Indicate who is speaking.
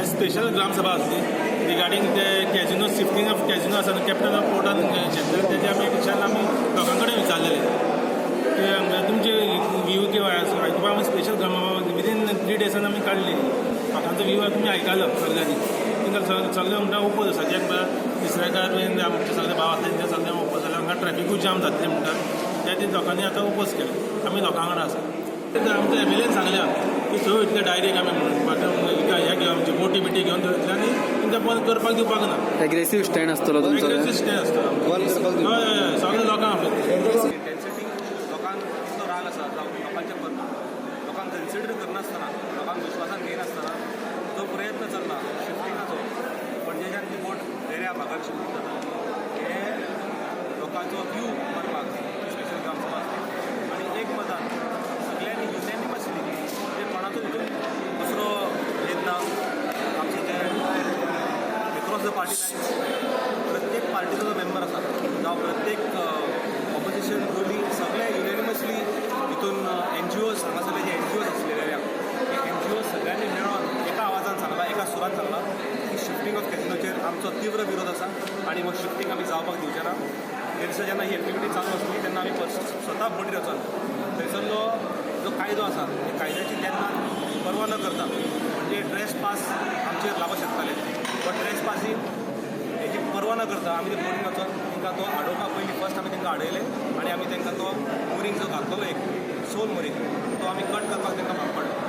Speaker 1: आज स्पेशल ग्रामसभा आसली रिगार्डींग ते कॅजिनो शिफ्टिंग ऑफ कॅजिनो आसा कॅप्टन ऑफ पोर्टान शेतकरी त्याचे आमी विचार आमी लोकां कडेन विचारलेले की तुमचे व्यू किंवा आयकुपा आमी स्पेशल ग्रामसभा विदीन 3 डेजान आमी काडली लोकांचो व्यू तुमी आयकलो सगळ्यांनी तिंगा सगळे म्हणटा ओपोज आसा जेक तिसऱ्याकार बीन आमचे सगळे भाव आसले ते सगळे ओपोज जाले हांगा ट्रॅफिकूय जाम जातले म्हणटा त्या लोकांनी आतां ओपोज केले आमी लोकां वांगडा आसा आमच्या एमएलएन सांगल्या की थंय वयतले डायरेक्ट आमी हे घेवन आमची बोटी बिटी घेवन थंय वयतले आनी तेंकां बंद करपाक दिवपाक ना
Speaker 2: एग्रेसीव स्टँड आसतलो तुमचो
Speaker 1: एग्रेसीव स्टँड आसतलो हय सगळे लोकां
Speaker 3: इंटेन्सिटी लोकांक कितलो राग आसा जावं लोकांक कन्सिडर करनासतना लोकांक विश्वासान घेयनासतना जो प्रयत्न चल्ला शिफ्टिंगाचो पणजेच्यान ती बोट दर्या भागात शिफ्ट जाता हे लोकांचो व्यू मारपाक स्पेशल ग्रामसभा आनी एक मतान सगळ्यांनी युनॅनिमसली जे कोणाचो भितर दुसरो भेद ना आमचे जे एक्रॉस द पार्टी प्रत्येक पार्टीचो जो मेंबर आसा जावं प्रत्येक ऑपोजिशन रुलींग सगळे युनॅनिमसली हितून NGOs हांगासरले जे NGOs आसलेले ते NGOs सगळ्यांनी मेळोन एका आवाजान सांगला एका सुरान सांगला की शिफ्टिंग ऑफ कॅजिनोचेर आमचो तीव्र विरोध आसा आनी मग शिफ्टिंग आमी जावपाक दिवचे ना थंयसर जेन्ना ही एक्टिविटी चालू आसली तेन्ना आमी स्वता बोटीर वचोन थंयसरलो जो कायदो आसा त्या कायद्याची तेन्ना परवा न करता म्हणजे ट्रेस पास आमचेर लागू शकताले बट ट्रेस पासींग हेची परवा न करता आमी ते बोटीन वचोन तांकां तो आडोवपाक पयलीं फर्स्ट आमी तांकां आडयले आनी आमी तांकां तो मोरींग जो घातलेलो एक सोल मोरींग तो आमी कट करपाक तांकां भाग पडलो